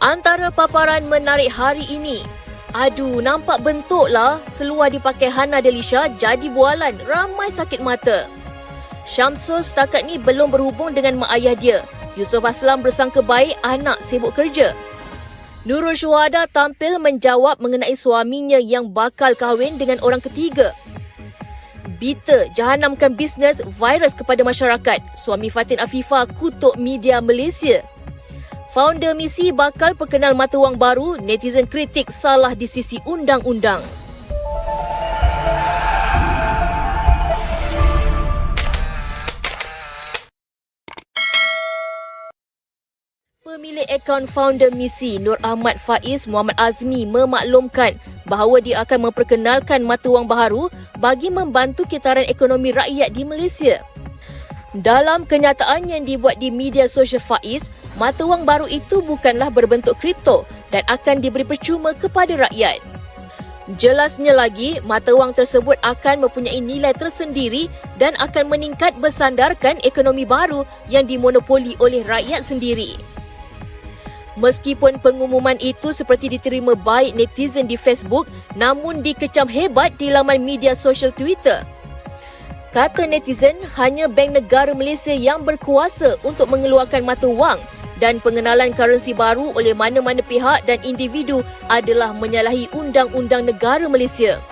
Antara paparan menarik hari ini, nampak bentuklah seluar dipakai Hana Delisha jadi bualan, ramai sakit mata. Syamsul setakat ni belum berhubung dengan mak ayah dia. Yusof Aslam bersangka baik anak sibuk kerja. Nurul Syuhada tampil menjawab mengenai suaminya yang bakal kahwin dengan orang ketiga. Bita jahanamkan bisnes virus kepada masyarakat. Suami Fatin Afifah kutuk media Malaysia. Founder Misi bakal perkenal mata wang baru, netizen kritik salah di sisi undang-undang. Pemilik akaun founder Misi, Nur Ahmad Faiz Muhammad Azmi memaklumkan bahawa dia akan memperkenalkan mata wang baharu bagi membantu kitaran ekonomi rakyat di Malaysia. Dalam kenyataan yang dibuat di media sosial Faiz, mata wang baru itu bukanlah berbentuk kripto dan akan diberi percuma kepada rakyat. Jelasnya lagi, mata wang tersebut akan mempunyai nilai tersendiri dan akan meningkat bersandarkan ekonomi baru yang dimonopoli oleh rakyat sendiri. Meskipun pengumuman itu seperti diterima baik netizen di Facebook, namun dikecam hebat di laman media sosial Twitter. Kata netizen, hanya Bank Negara Malaysia yang berkuasa untuk mengeluarkan mata wang dan pengenalan currency baru oleh mana-mana pihak dan individu adalah menyalahi undang-undang negara Malaysia.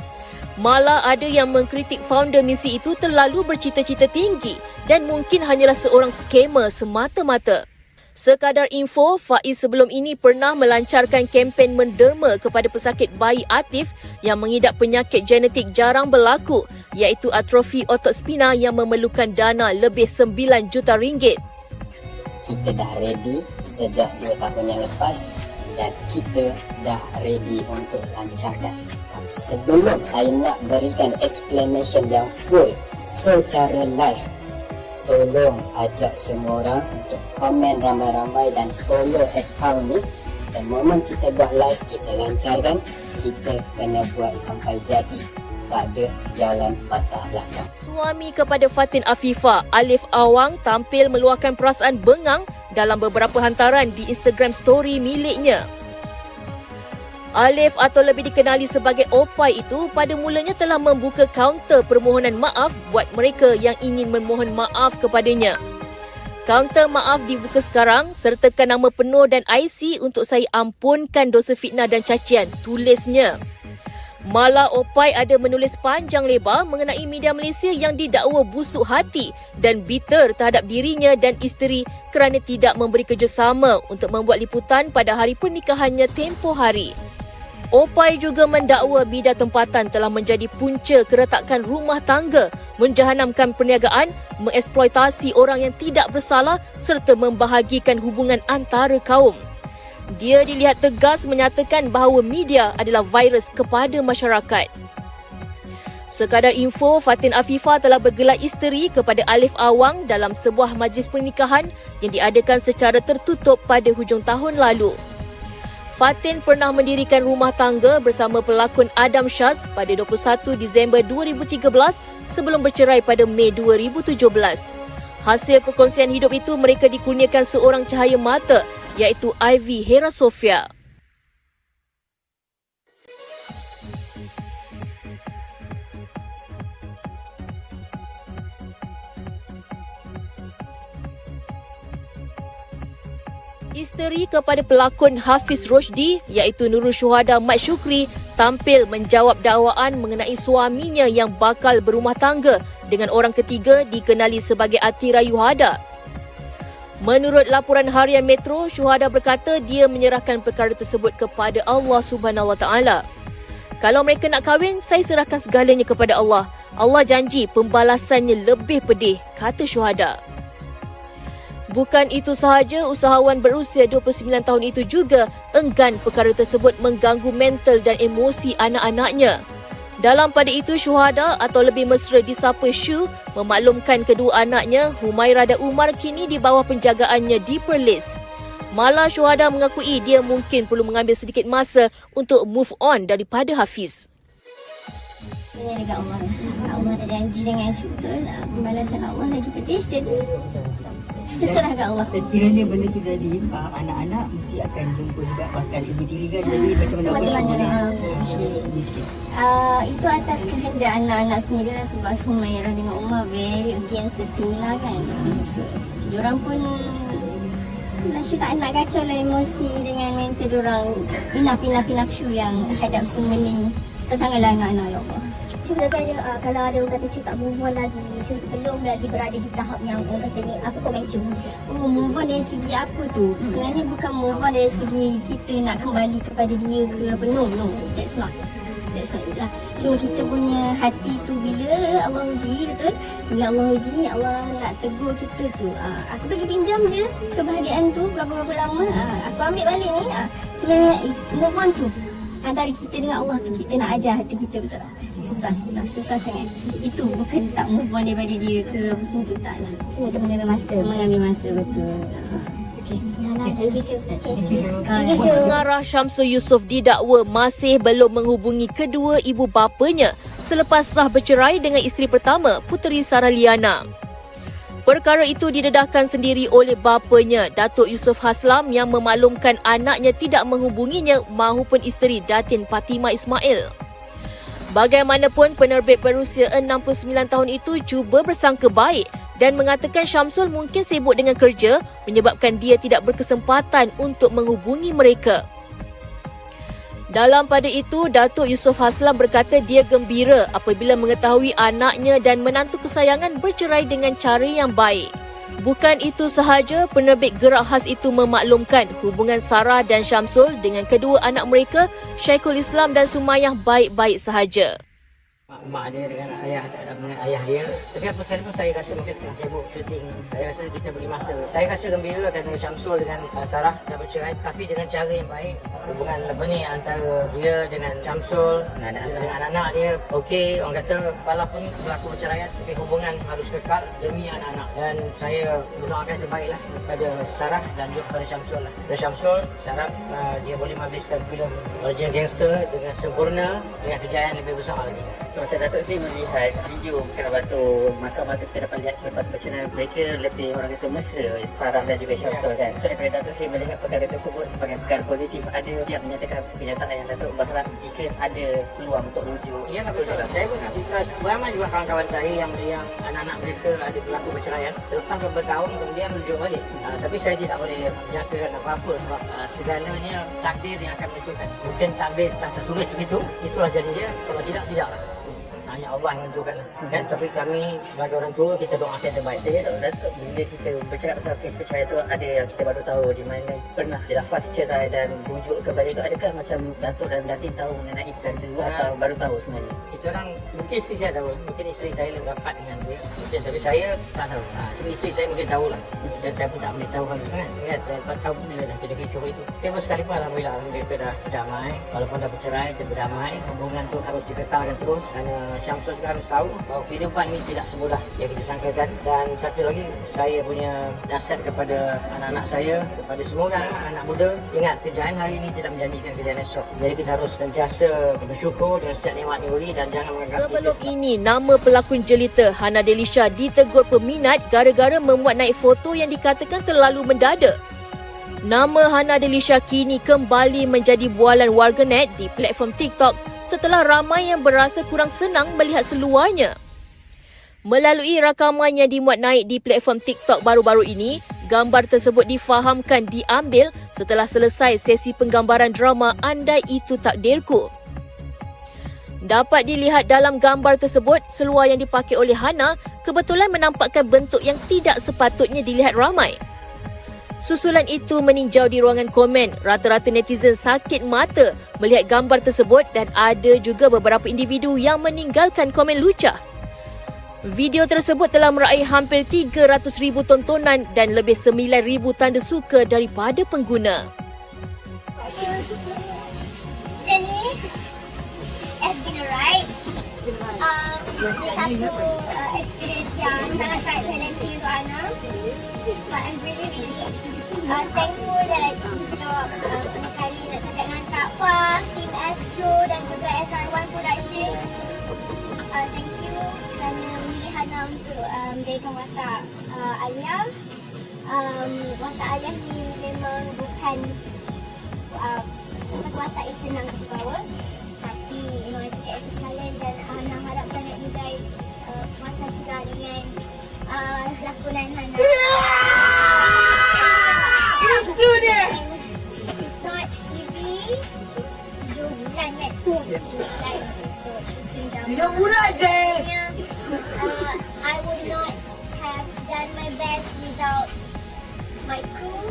Malah ada yang mengkritik founder Misi itu terlalu bercita-cita tinggi dan mungkin hanyalah seorang skamer semata-mata. Sekadar info, Faiz sebelum ini pernah melancarkan kempen menderma kepada pesakit bayi Atif yang mengidap penyakit genetik jarang berlaku iaitu atrofi otot spina yang memerlukan dana lebih 9 juta ringgit. Kita dah ready sejak 2 tahun yang lepas dan kita dah ready untuk lancarkan. Tapi sebelum saya nak berikan explanation yang full secara live, tolong ajak semua orang untuk komen ramai-ramai dan follow account ni. Dan moment kita buat live, kita lancarkan, kita kena buat sampai jadi. Tak ada jalan patah belakang. Suami kepada Fatin Afifah, Alif Awang tampil meluahkan perasaan bengang dalam beberapa hantaran di Instagram story miliknya. Alif atau lebih dikenali sebagai Opai itu pada mulanya telah membuka kaunter permohonan maaf buat mereka yang ingin memohon maaf kepadanya. Kaunter maaf dibuka sekarang, sertakan nama penuh dan IC untuk saya ampunkan dosa fitnah dan cacian, tulisnya. Malah Opai ada menulis panjang lebar mengenai media Malaysia yang didakwa busuk hati dan bitter terhadap dirinya dan isteri kerana tidak memberi kerjasama untuk membuat liputan pada hari pernikahannya tempoh hari. Opai juga mendakwa media tempatan telah menjadi punca keretakan rumah tangga, menjahanamkan perniagaan, mengeksploitasi orang yang tidak bersalah serta membahagikan hubungan antara kaum. Dia dilihat tegas menyatakan bahawa media adalah virus kepada masyarakat. Sekadar info, Fatin Afifah telah bergelar isteri kepada Alif Awang dalam sebuah majlis pernikahan yang diadakan secara tertutup pada hujung tahun lalu. Fatin pernah mendirikan rumah tangga bersama pelakon Adam Shaz pada 21 Disember 2013 sebelum bercerai pada Mei 2017. Hasil perkongsian hidup itu mereka dikurniakan seorang cahaya mata iaitu Ivy Hera Sofia. Isteri kepada pelakon Hafiz Roshdi iaitu Nurul Syuhada Mat Syukri tampil menjawab dakwaan mengenai suaminya yang bakal berumah tangga dengan orang ketiga dikenali sebagai Atira Yuhada. Menurut laporan harian Metro, Syuhada berkata dia menyerahkan perkara tersebut kepada Allah Subhanahu Wa Taala. Kalau mereka nak kahwin, saya serahkan segalanya kepada Allah. Allah janji pembalasannya lebih pedih, kata Syuhada. Bukan itu sahaja, usahawan berusia 29 tahun itu juga enggan perkara tersebut mengganggu mental dan emosi anak-anaknya. Dalam pada itu, Syuhada atau lebih mesra disapa Syu memaklumkan kedua anaknya, Humairah dan Umar kini di bawah penjagaannya di Perlis. Malah Syuhada mengakui dia mungkin perlu mengambil sedikit masa untuk move on daripada Hafiz. Tanya dekat Allah. Allah dah janji dengan Syu betul. Pembalasan Allah lagi pedih jadi Kita serahkan Allah. Sekiranya benda tu jadi, anak-anak mesti akan jumpa juga bakal ibu tiri kan. Jadi macam mana Macam-mana, miskin. Itu atas kehendak anak-anak sendiri lah, sebab Humairah dengan Umar very against the team lah kan. So diorang pun tak nak kacau lah emosi dengan mental diorang. Enough show yang hadap semua ni. Tenanglah anak-anak, ya Allah. Sebenarnya kalau ada orang kata Syu tak move on lagi, Syu belum lagi berada di tahap yang orang kata ni, apa komen Syu? Move on dari segi apa tu? Sebenarnya bukan move on dari segi kita nak kembali kepada dia ke apa. No, that's not it lah. Cuma kita punya hati tu bila Allah uji, betul? Bila Allah uji, Allah nak tegur kita tu. Aku bagi pinjam je kebahagiaan tu berapa lama. Aku ambil balik ni. Sebenarnya move on tu antara kita dengan Allah tu, kita nak ajar hati kita, betul tak? Susah sangat. Itu bukan tak move on daripada dia ke apa semua tu, tak lah. Semua itu mengambil masa. Betul. Okay. Thank you Syu. Pengarah Syamsul Yusof didakwa masih belum menghubungi kedua ibu bapanya selepas sah bercerai dengan isteri pertama, Puteri Sarah Liana. Perkara itu didedahkan sendiri oleh bapanya, Datuk Yusof Haslam, yang memaklumkan anaknya tidak menghubunginya mahupun isteri Datin Fatimah Ismail. Bagaimanapun, penerbit berusia 69 tahun itu cuba bersangka baik dan mengatakan Syamsul mungkin sibuk dengan kerja menyebabkan dia tidak berkesempatan untuk menghubungi mereka. Dalam pada itu, Datuk Yusof Haslam berkata dia gembira apabila mengetahui anaknya dan menantu kesayangan bercerai dengan cara yang baik. Bukan itu sahaja, penerbit Gerak Khas itu memaklumkan hubungan Sarah dan Syamsul dengan kedua anak mereka, Syekhul Islam dan Sumayyah, baik-baik sahaja. Mak dia dengan ayah dia. Tapi apa sekali pun saya rasa mungkin tengah sibuk syuting. Saya rasa kita bagi masa. Saya rasa gembira kerana Syamsul dengan Sarah dah bercerai, tapi dengan cara yang baik. Hubungan antara dia dengan Syamsul, dengan anak-anak dia okey. Orang kata walaupun berlaku perceraian, tapi hubungan harus kekal demi anak-anak. Dan saya mendoakan yang terbaiklah kepada Sarah dan juga kepada Syamsul lah. Dan Syamsul, Sarah dia boleh menghabiskan filem Original Gangster dengan sempurna, dengan kejayaan lebih besar lagi. Semasa Datuk Seri melihat video Kerabat-Tok mahkamah tu, kita dapat lihat selepas perceraian mereka lebih orang kata mesra, Sarah dan juga Syamsul kan. So daripada Datuk Seri melihat perkara tersebut sebagai perkara positif, ada yang menyatakan kenyataan yang Datuk berharap jika ada peluang untuk rujuk. Ya, betul lah. Saya pun nak ikhlas. Ramai juga kawan-kawan saya yang anak-anak mereka ada berlaku perceraian. Selepas beberapa tahun kemudian rujuk balik. Tapi saya tidak boleh menyatakan apa-apa sebab segalanya takdir yang akan menentukan. Mungkin takdir telah tertulis begitu, itulah jadi dia. Kalau tidak, tidaklah. Hanya Allah yang menentukan lah. Kan? Tapi kami sebagai orang tua, kita doakan yang terbaik. Jadi Datuk, bila kita bercakap pasal kes perceraian tu, ada yang kita baru tahu di mana pernah dilafaz cerai dan rujuk kepada itu. Adakah macam Datuk dan Datin tahu mengenai iklan tersebut atau baru tahu sebenarnya? Kita orang, mungkin isteri saya tahu, mungkin isteri saya lebih rapat dengan dia. Mungkin, tapi saya tak tahu. Tapi isteri saya mungkin tahulah. Dan saya pun tak boleh tahu kan. Ingat, lepas tahu bila dah kita kecoh itu. Tapi sekalipun Alhamdulillah, mereka dah berdamai. Walaupun dah bercerai, dia berdamai. Hubungan tu harus dikekalkan terus. Kerana Syamsul juga harus tahu bahawa kehidupan ini tidak semudah yang kita sangkakan. Dan satu lagi, saya punya nasihat kepada anak-anak saya, kepada semua orang, anak muda, ingat kejayaan hari ini tidak menjanjikan kejayaan esok. Jadi kita harus sentiasa bersyukur dengan setiap nikmat yang diberi dan jangan menganggap Sebelum ini, nama pelakon jelita Hana Delisha ditegur peminat gara-gara memuat naik foto yang dikatakan terlalu mendadak. Nama Hana Delisha kini kembali menjadi bualan warganet di platform TikTok setelah ramai yang berasa kurang senang melihat seluarnya. Melalui rakaman yang dimuat naik di platform TikTok baru-baru ini, gambar tersebut difahamkan diambil setelah selesai sesi penggambaran drama Andai Itu Takdirku. Dapat dilihat dalam gambar tersebut, seluar yang dipakai oleh Hana kebetulan menampakkan bentuk yang tidak sepatutnya dilihat ramai. Susulan itu meninjau di ruangan komen. Rata-rata netizen sakit mata melihat gambar tersebut dan ada juga beberapa individu yang meninggalkan komen lucah. Video tersebut telah meraih hampir 300,000 tontonan dan lebih 9,000 tanda suka daripada pengguna. Jenny has been alright. Satu experience yang sangat-sangat challenging untuk Ana. But I'm really thankful that sekali nak cakap dengan Kak Fah, Team Astro dan juga SR1 Production. Thank you kerana memilih Hana untuk menjadikan watak Alia. watak ayah ni memang bukan watak yang senang dibawa, tapi memang it's a challenge dan Hana harap sangat you guys puas hatilah dengan lakonan Hana. It's not easy. Sangat Tidak pula je. I would not have done my best without my crew,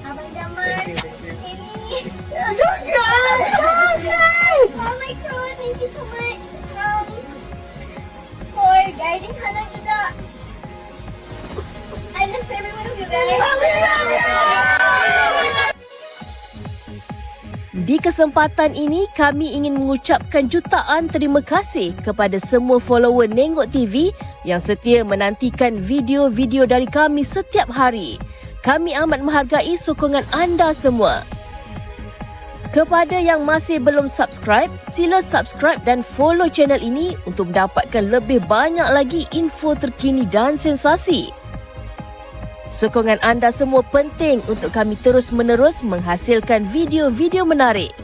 Abang Jamal, Amy. All my crew, thank you so much for guiding Hana juga. I love every one of you guys. Di kesempatan ini, kami ingin mengucapkan jutaan terima kasih kepada semua follower Nenggok TV yang setia menantikan video-video dari kami setiap hari. Kami amat menghargai sokongan anda semua. Kepada yang masih belum subscribe, sila subscribe dan follow channel ini untuk mendapatkan lebih banyak lagi info terkini dan sensasi. Sokongan anda semua penting untuk kami terus-menerus menghasilkan video-video menarik.